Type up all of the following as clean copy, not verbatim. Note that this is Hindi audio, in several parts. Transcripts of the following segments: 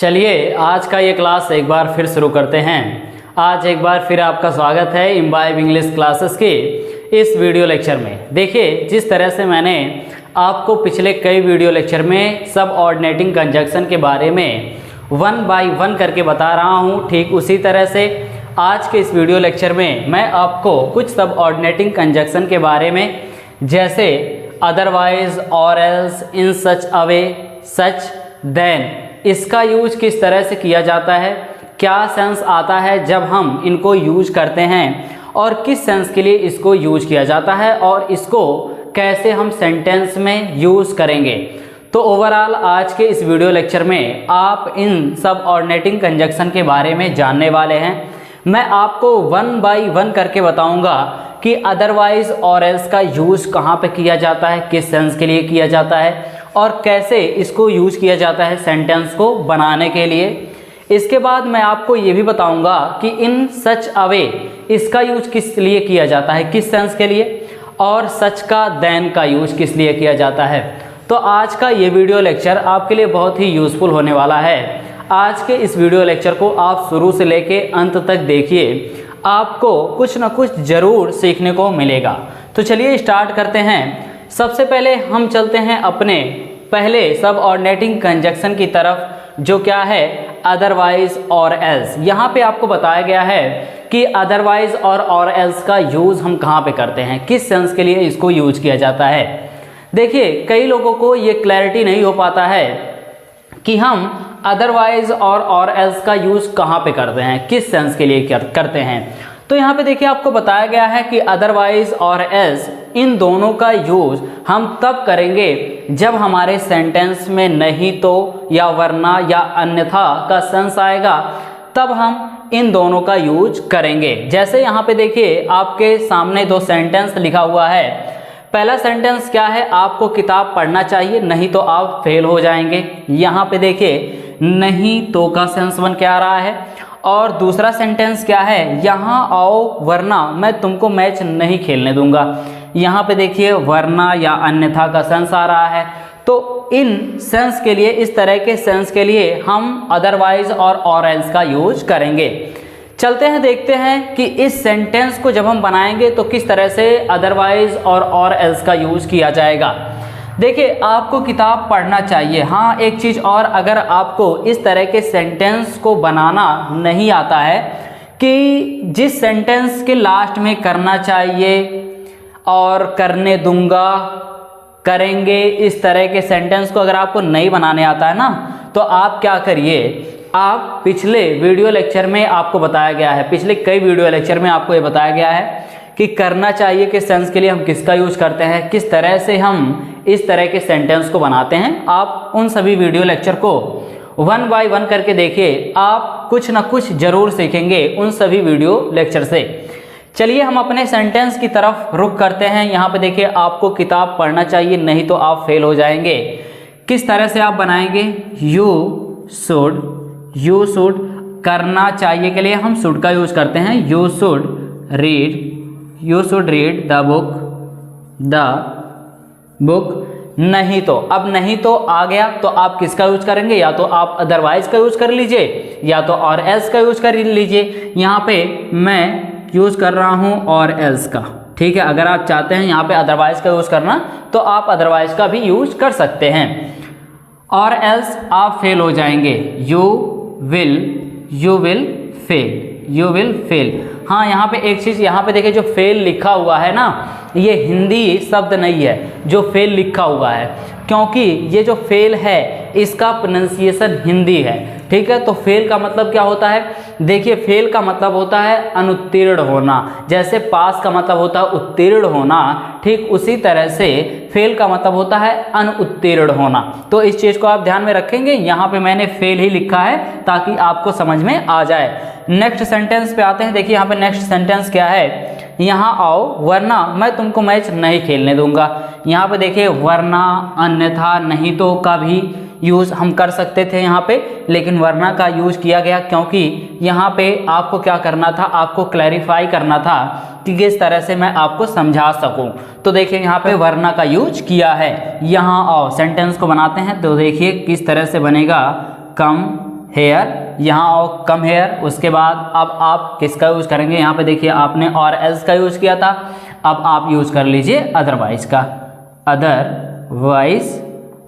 चलिए आज का ये क्लास एक बार फिर शुरू करते हैं। आज एक बार फिर आपका स्वागत है इम्बाइब इंग्लिश क्लासेस के इस वीडियो लेक्चर में। देखिए, जिस तरह से मैंने आपको पिछले कई वीडियो लेक्चर में सब ऑर्डिनेटिंग कंजक्शन के बारे में 1 बाय 1 करके बता रहा हूँ, ठीक उसी तरह से आज के इस वीडियो लेक्चर में मैं आपको कुछ सब ऑर्डिनेटिंग कंजक्शन के बारे में, जैसे अदरवाइज, और else, in such a way, such, then, इसका यूज किस तरह से किया जाता है, क्या सेंस आता है जब हम इनको यूज करते हैं और किस सेंस के लिए इसको यूज किया जाता है और इसको कैसे हम सेंटेंस में यूज करेंगे। तो ओवरऑल आज के इस वीडियो लेक्चर में आप इन सब ऑर्डिनेटिंग कंजक्शन के बारे में जानने वाले हैं। मैं आपको 1 बाय 1 करके बताऊंगा कि अदरवाइज और एल्स का यूज कहाँ पे किया जाता है, किस सेंस के लिए किया जाता है और कैसे इसको यूज किया जाता है सेंटेंस को बनाने के लिए। इसके बाद मैं आपको ये भी बताऊंगा कि इन सच अ वे, इसका यूज किस लिए किया जाता है, किस सेंस के लिए, और सच का, देन का यूज किस लिए किया जाता है। तो आज का ये वीडियो लेक्चर आपके लिए बहुत ही यूजफुल होने वाला है। आज के इस वीडियो लेक्चर को आप शुरू से लेके अंत तक देखिए, आपको कुछ ना कुछ ज़रूर सीखने को मिलेगा। तो चलिए स्टार्ट करते हैं। सबसे पहले हम चलते हैं अपने पहले सब ऑर्डिनेटिंग कंजक्शन की तरफ, जो क्या है अदरवाइज और एल्स। यहाँ पे आपको बताया गया है कि अदरवाइज और एल्स का यूज़ हम कहाँ पे करते हैं, किस सेंस के लिए इसको यूज किया जाता है। देखिए, कई लोगों को ये क्लैरिटी नहीं हो पाता है कि हम अदरवाइज और एल्स का यूज़ कहाँ पे करते हैं, किस सेंस के लिए करते हैं। तो यहाँ पे देखिए आपको बताया गया है कि अदरवाइज और एल्स, इन दोनों का यूज़ हम तब करेंगे जब हमारे सेंटेंस में नहीं तो या वरना या अन्यथा का सेंस आएगा, तब हम इन दोनों का यूज करेंगे। जैसे यहाँ पे देखिए आपके सामने दो सेंटेंस लिखा हुआ है। पहला सेंटेंस क्या है, आपको किताब पढ़ना चाहिए नहीं तो आप फेल हो जाएंगे। यहाँ पे देखिए नहीं तो का सेंस बन के आ रहा है। और दूसरा सेंटेंस क्या है, यहाँ आओ वरना मैं तुमको मैच नहीं खेलने दूंगा। यहाँ पे देखिए वरना या अन्यथा का सेंस आ रहा है। तो इन सेंस के लिए, इस तरह के सेंस के लिए हम अदरवाइज और एल्स का यूज करेंगे। चलते हैं, देखते हैं कि इस सेंटेंस को जब हम बनाएंगे तो किस तरह से अदरवाइज और एल्स का यूज किया जाएगा। देखिए, आपको किताब पढ़ना चाहिए। हाँ, एक चीज़ और, अगर आपको इस तरह के सेंटेंस को बनाना नहीं आता है कि जिस सेंटेंस के लास्ट में करना चाहिए और करने दूंगा, करेंगे, इस तरह के सेंटेंस को अगर आपको नहीं बनाने आता है ना, तो आप क्या करिए, आप पिछले वीडियो लेक्चर में आपको बताया गया है, पिछले कई वीडियो लेक्चर में आपको ये बताया गया है कि करना चाहिए के सेंस के लिए हम किसका यूज करते हैं, किस तरह से हम इस तरह के सेंटेंस को बनाते हैं। आप उन सभी वीडियो लेक्चर को 1 बाय 1 करके देखिए, आप कुछ ना कुछ जरूर सीखेंगे उन सभी वीडियो लेक्चर से। चलिए हम अपने सेंटेंस की तरफ रुख करते हैं। यहाँ पे देखिए आपको किताब पढ़ना चाहिए नहीं तो आप फेल हो जाएंगे। किस तरह से आप बनाएंगे, यू शुड, करना चाहिए के लिए हम शुड का यूज करते हैं। You should read the book. नहीं तो, अब नहीं तो आ गया तो आप किसका यूज करेंगे, या तो आप अदरवाइज का यूज कर लीजिए या तो और एल्स का यूज कर लीजिए। यहाँ पे मैं यूज कर रहा हूँ और एल्स का, ठीक है। अगर आप चाहते हैं यहाँ पे अदरवाइज का यूज करना तो आप अदरवाइज का भी यूज कर सकते हैं। और एल्स आप फेल हो जाएंगे, यू विल फेल। हाँ, यहाँ पे एक चीज़, यहाँ पे देखिए जो फेल लिखा हुआ है ना, ये हिंदी शब्द नहीं है जो फेल लिखा हुआ है, क्योंकि ये जो फेल है इसका प्रोनाउंसिएशन हिंदी है, ठीक है। तो फेल का मतलब क्या होता है, देखिए फेल का मतलब होता है अनुत्तीर्ण होना। जैसे पास का मतलब होता है उत्तीर्ण होना, ठीक उसी तरह से फेल का मतलब होता है अनुत्तीर्ण होना। तो इस चीज़ को आप ध्यान में रखेंगे। यहाँ पे मैंने फेल ही लिखा है ताकि आपको समझ में आ जाए। नेक्स्ट सेंटेंस पे आते हैं। देखिए यहाँ पे नेक्स्ट सेंटेंस क्या है, यहाँ आओ वरना मैं तुमको मैच नहीं खेलने दूंगा। यहाँ पे देखिए वरना, अन्यथा, नहीं तो का भी यूज़ हम कर सकते थे यहाँ पे, लेकिन वरना का यूज़ किया गया क्योंकि यहाँ पे आपको क्या करना था, आपको क्लैरिफाई करना था कि किस तरह से मैं आपको समझा सकूं। तो देखिए यहाँ पे वरना का यूज किया है। यहाँ आओ सेंटेंस को बनाते हैं तो देखिए किस तरह से बनेगा, कम हेयर, यहाँ आओ कम हेयर। उसके बाद अब आप किसका यूज करेंगे, यहाँ पे देखिए आपने और एल्स का यूज किया था, अब आप यूज कर लीजिए अदरवाइज का।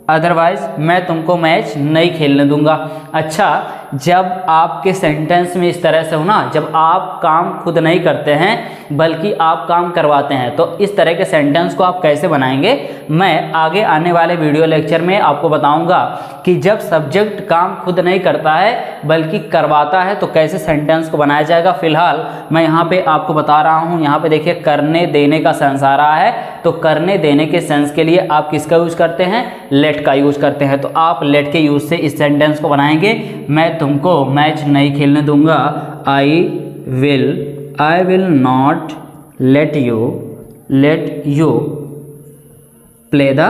अदरवाइज मैं तुमको मैच नहीं खेलने दूंगा। अच्छा, जब आपके सेंटेंस में इस तरह से हो ना, जब आप काम खुद नहीं करते हैं बल्कि आप काम करवाते हैं, तो इस तरह के सेंटेंस को आप कैसे बनाएंगे, मैं आगे आने वाले वीडियो लेक्चर में आपको बताऊंगा कि जब सब्जेक्ट काम खुद नहीं करता है बल्कि करवाता है तो कैसे सेंटेंस को बनाया जाएगा। फिलहाल मैं यहाँ पे आपको बता रहा हूँ, यहाँ पे देखिए करने देने का सेंस आ रहा है, तो करने देने के सेंस के लिए आप किसका यूज करते हैं, लेट का यूज करते हैं। तो आप लेट के यूज से इस सेंटेंस को बनाएंगे, मैं तुमको मैच नहीं खेलने दूंगा। I will not let you play the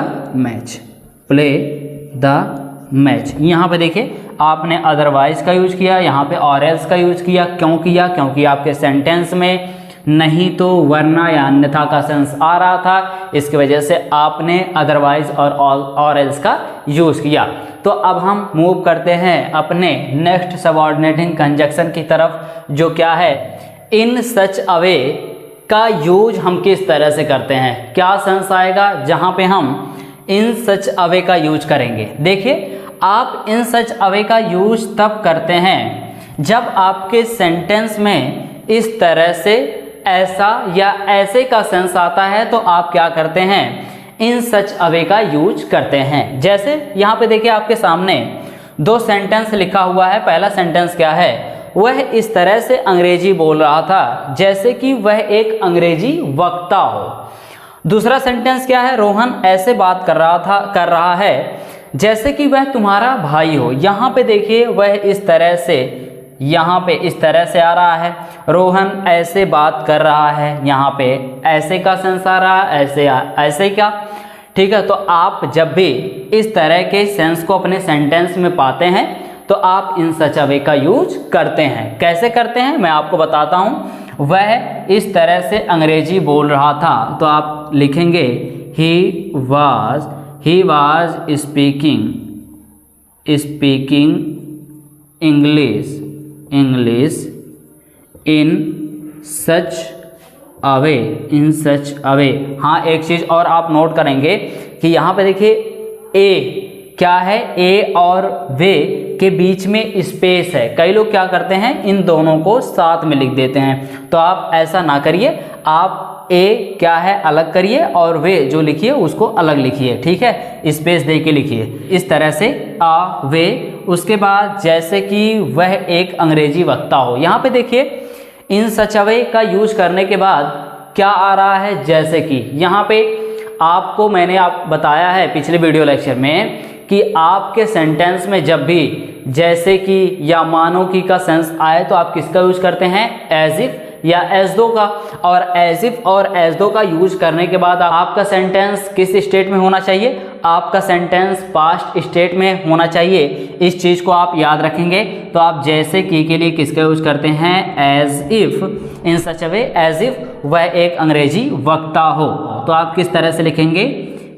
match. यहाँ पे देखिए आपने अदरवाइज का यूज किया, यहाँ पे और एल्स का यूज किया। क्यों किया, क्योंकि आपके सेंटेंस में नहीं तो वरना या अन्यथा का सेंस आ रहा था, इसकी वजह से आपने अदरवाइज और एल्स का यूज किया। तो अब हम मूव करते हैं अपने नेक्स्ट सबऑर्डिनेटिंग कंजक्शन की तरफ, जो क्या है, इन सच अ वे का यूज हम किस तरह से करते हैं, क्या सेंस आएगा जहां पे हम इन सच अ वे का यूज करेंगे। देखिए आप इन सच अ वे का यूज तब करते हैं जब आपके सेंटेंस में इस तरह से ऐसा या ऐसे का सेंस आता है, तो आप क्या करते हैं, इन सच अ वे का यूज करते हैं। जैसे यहाँ पे देखिए आपके सामने दो सेंटेंस लिखा हुआ है। पहला सेंटेंस क्या है, वह इस तरह से अंग्रेजी बोल रहा था जैसे कि वह एक अंग्रेजी वक्ता हो। दूसरा सेंटेंस क्या है, रोहन ऐसे बात कर रहा है जैसे कि वह तुम्हारा भाई हो। यहाँ पे देखिए वह इस तरह से, यहाँ पे इस तरह से आ रहा है, रोहन ऐसे बात कर रहा है, यहाँ पे ऐसे का सेंस आ रहा है, ऐसे क्या, ठीक है। तो आप जब भी इस तरह के सेंस को अपने सेंटेंस में पाते हैं तो आप इन सच अ वे का यूज करते हैं। कैसे करते हैं मैं आपको बताता हूँ। वह इस तरह से अंग्रेजी बोल रहा था, तो आप लिखेंगे he was speaking English in such a way. हाँ, एक चीज़ और आप नोट करेंगे कि यहाँ पे देखिए ए क्या है, ए और वे के बीच में स्पेस है। कई लोग क्या करते हैं, इन दोनों को साथ में लिख देते हैं, तो आप ऐसा ना करिए। आप ए क्या है अलग करिए और वे जो लिखिए उसको अलग लिखिए, ठीक है, स्पेस दे के लिखिए इस तरह से आ वे। उसके बाद जैसे कि वह एक अंग्रेजी वक्ता हो, यहाँ पे देखिए इन सच अ वे का यूज करने के बाद क्या आ रहा है, जैसे कि। यहाँ पे आपको मैंने बताया है पिछले वीडियो लेक्चर में कि आपके सेंटेंस में जब भी जैसे कि या मानो की का सेंस आए तो आप किसका यूज करते हैं, एज इफ या एज दो का। और एज इफ और एज दो का यूज करने के बाद आपका सेंटेंस किस स्टेट में होना चाहिए, आपका सेंटेंस पास्ट स्टेट में होना चाहिए। इस चीज को आप याद रखेंगे। तो आप जैसे कि के लिए किसका यूज करते हैं, as if, in such a way as if वह एक अंग्रेजी वक्ता हो। तो आप किस तरह से लिखेंगे,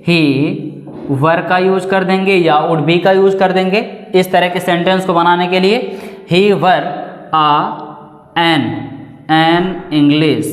ही वर का यूज कर देंगे या वुड बी का यूज कर देंगे। इस तरह के सेंटेंस को बनाने के लिए ही वर एन इंग्लिश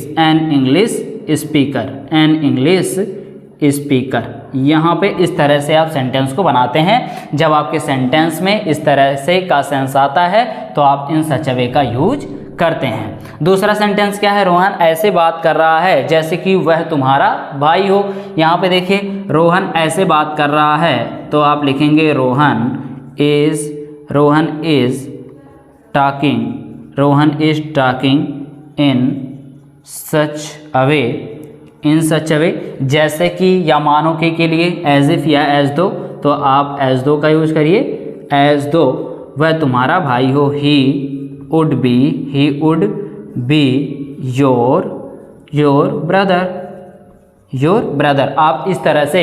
स्पीकर, यहाँ पे इस तरह से आप सेंटेंस को बनाते हैं। जब आपके सेंटेंस में इस तरह से का सेंस आता है तो आप इन सच अ वे का यूज करते हैं। दूसरा सेंटेंस क्या है, रोहन ऐसे बात कर रहा है जैसे कि वह तुम्हारा भाई हो। यहाँ पे देखिए रोहन ऐसे बात कर रहा है, तो आप लिखेंगे Rohan is talking in such a वे, जैसे कि या मानो के लिए एज इफ या एज दो, तो आप एज दो का यूज करिए, एज दो वह तुम्हारा भाई हो। He would be your brother. आप इस तरह से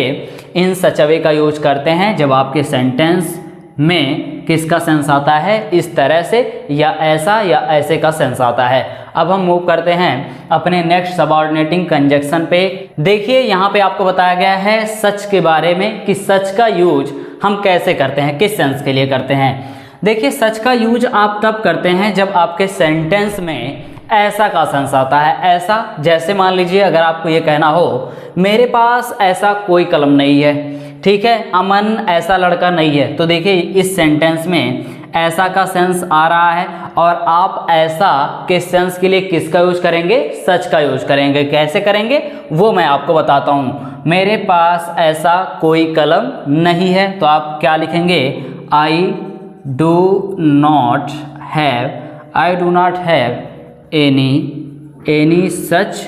इन सच अ वे का यूज करते हैं जब आपके सेंटेंस में किसका सेंस आता है, इस तरह से या ऐसा या ऐसे का सेंस आता है। अब हम मूव करते हैं अपने नेक्स्ट सबऑर्डिनेटिंग कंजक्शन पे। देखिए यहाँ पे आपको बताया गया है सच के बारे में कि सच का यूज हम कैसे करते हैं, किस सेंस के लिए करते हैं। देखिए सच का यूज आप तब करते हैं जब आपके सेंटेंस में ऐसा का सेंस आता है। ऐसा, जैसे मान लीजिए अगर आपको ये कहना हो मेरे पास ऐसा कोई कलम नहीं है, ठीक है, अमन ऐसा लड़का नहीं है, तो देखिए इस सेंटेंस में ऐसा का सेंस आ रहा है और आप ऐसा के सेंस के लिए किसका यूज करेंगे? सच का यूज करेंगे। कैसे करेंगे वो मैं आपको बताता हूँ। मेरे पास ऐसा कोई कलम नहीं है, तो आप क्या लिखेंगे? I do not have any such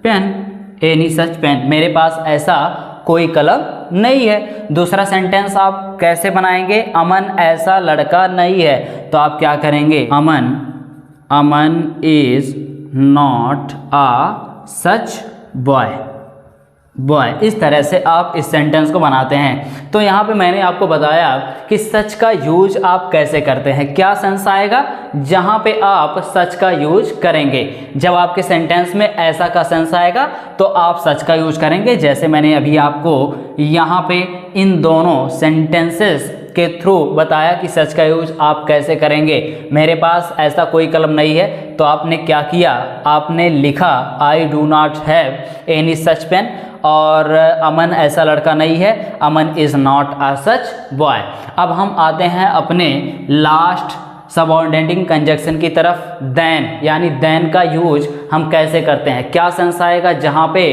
pen. मेरे पास ऐसा कोई कलम नहीं है। दूसरा सेंटेंस आप कैसे बनाएंगे? अमन ऐसा लड़का नहीं है, तो आप क्या करेंगे? Aman is not a such boy. इस तरह से आप इस सेंटेंस को बनाते हैं। तो यहाँ पे मैंने आपको बताया कि सच का यूज आप कैसे करते हैं, क्या सेंस आएगा जहाँ पे आप सच का यूज करेंगे। जब आपके सेंटेंस में ऐसा का सेंस आएगा तो आप सच का यूज करेंगे। जैसे मैंने अभी आपको यहाँ पे इन दोनों सेंटेंसेस के थ्रू बताया कि सच का यूज आप कैसे करेंगे। मेरे पास ऐसा कोई कलम नहीं है, तो आपने क्या किया? आपने लिखा I do not have any such pen, और अमन ऐसा लड़का नहीं है, Aman is not a such boy. अब हम आते हैं अपने लास्ट सबऑर्डिनेटिंग कंजक्शन की तरफ। देन, यानी देन का यूज हम कैसे करते हैं, क्या सेंस आएगा जहाँ पे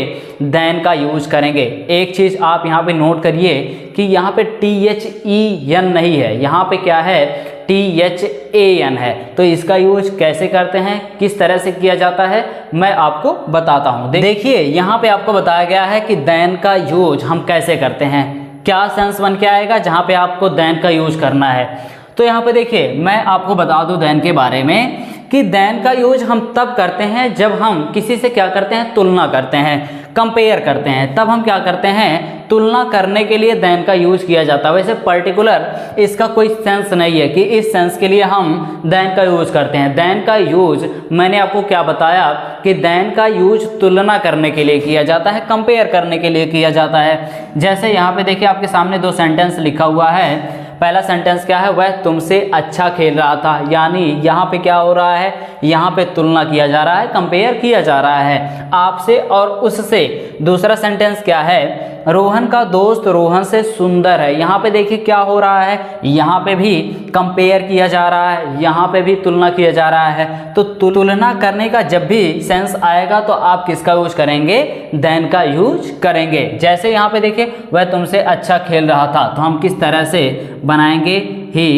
देन का यूज करेंगे। एक चीज़ आप यहाँ पे नोट करिए कि यहाँ पे THEN नहीं है, यहाँ पे क्या है? THAN है। तो इसका यूज कैसे करते हैं, किस तरह से किया जाता है, मैं आपको बताता हूँ। देखिए यहाँ पे आपको बताया गया है कि देन का यूज हम कैसे करते हैं, क्या सेंस बन के आएगा जहाँ पे आपको देन का यूज करना है। तो यहाँ पे देखिए मैं आपको बता दूं देन के बारे में कि देन का यूज हम तब करते हैं जब हम किसी से क्या करते हैं? तुलना करते हैं, कंपेयर करते हैं। तब हम क्या करते हैं? तुलना करने के लिए देन का यूज किया जाता है। वैसे पर्टिकुलर इसका कोई सेंस नहीं है कि इस सेंस के लिए हम देन का यूज करते हैं। देन का यूज मैंने आपको क्या बताया कि देन का यूज तुलना करने के लिए किया जाता है, कंपेयर करने के लिए किया जाता है। जैसे यहाँ पे देखिए आपके सामने दो सेंटेंस लिखा हुआ है। पहला सेंटेंस क्या है? वह तुमसे अच्छा खेल रहा था, यानी यहाँ पे क्या हो रहा है? यहाँ पे तुलना किया जा रहा है, कंपेयर किया जा रहा है आपसे और उससे। दूसरा सेंटेंस क्या है? रोहन का दोस्त रोहन से सुंदर है। यहाँ पे देखिए क्या हो रहा है? यहाँ पे भी कंपेयर किया जा रहा है, यहाँ पे भी तुलना किया जा रहा है। तो तुलना करने का जब भी सेंस आएगा तो आप किसका यूज करेंगे? देन का यूज करेंगे। जैसे यहाँ पे देखिए वह तुमसे अच्छा खेल रहा था, तो हम किस तरह से बनाएंगे? he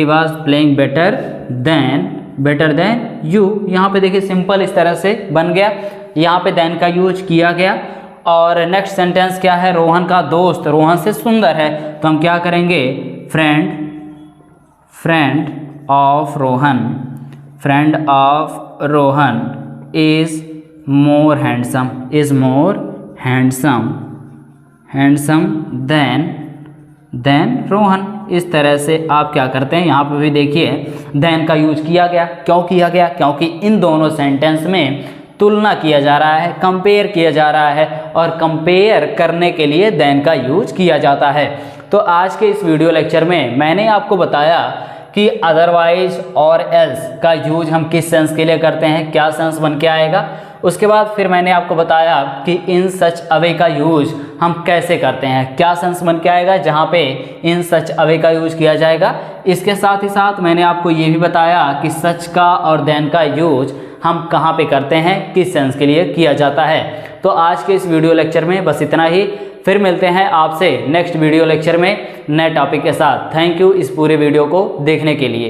was playing better than you। यहाँ पे देखिए सिंपल इस तरह से बन गया, यहाँ पे देन का यूज किया गया। और नेक्स्ट सेंटेंस क्या है? रोहन का दोस्त रोहन से सुंदर है, तो हम क्या करेंगे? Friend of Rohan is more handsome than Rohan. इस तरह से आप क्या करते हैं? यहाँ पे भी देखिए देन का यूज किया गया। क्यों किया गया? क्योंकि इन दोनों सेंटेंस में तुलना किया जा रहा है, कंपेयर किया जा रहा है, और कंपेयर करने के लिए देन का यूज किया जाता है। तो आज के इस वीडियो लेक्चर में मैंने आपको बताया कि अदरवाइज और एल्स का यूज हम किस सेंस के लिए करते हैं, क्या सेंस बन के आएगा। उसके बाद फिर मैंने आपको बताया कि इन सच अवे का यूज हम कैसे करते हैं, क्या सेंस बन के आएगा जहाँ पे इन सच अवे का यूज किया जाएगा। इसके साथ ही साथ मैंने आपको ये भी बताया कि सच का और देन का यूज हम कहाँ पे करते हैं, किस सेंस के लिए किया जाता है। तो आज के इस वीडियो लेक्चर में बस इतना ही। फिर मिलते हैं आपसे नेक्स्ट वीडियो लेक्चर में नए टॉपिक के साथ। थैंक यू इस पूरे वीडियो को देखने के लिए।